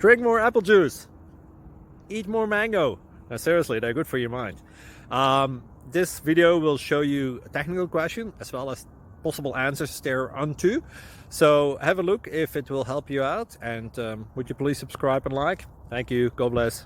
Drink more apple juice. Eat more mango. Now, seriously, they're good for your mind. This video will show you a technical question as well as possible answers thereunto. So have a look if it will help you out, and would you please subscribe and like? Thank you. God bless.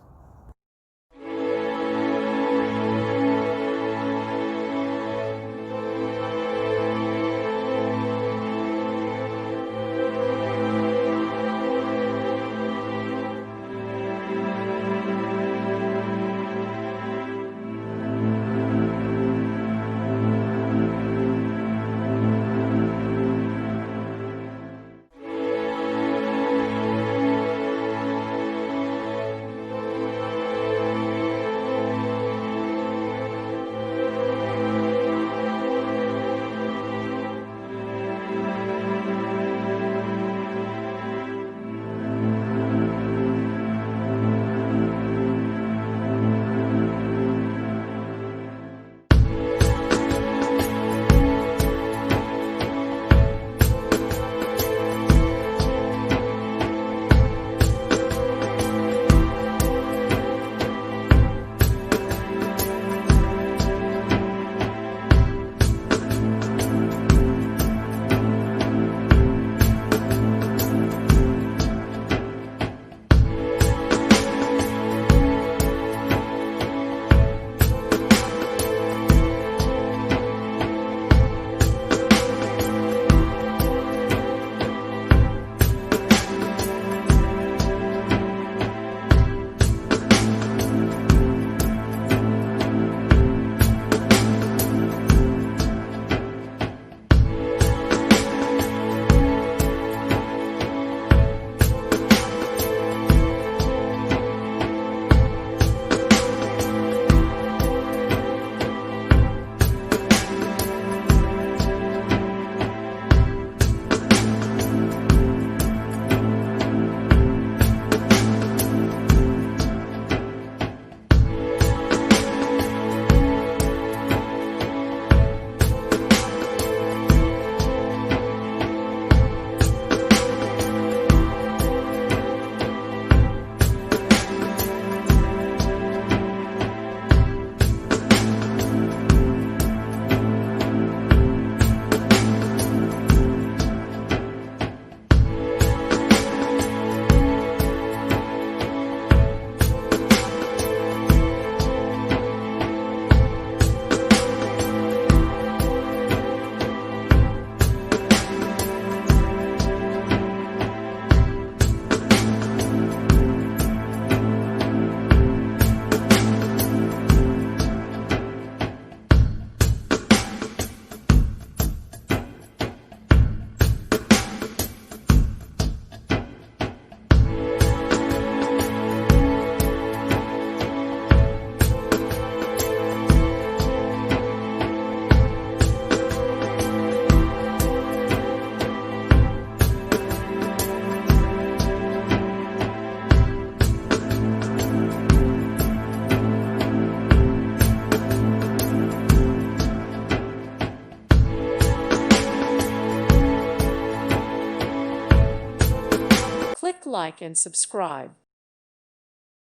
Click like and subscribe.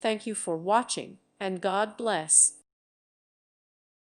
Thank you for watching, and God bless.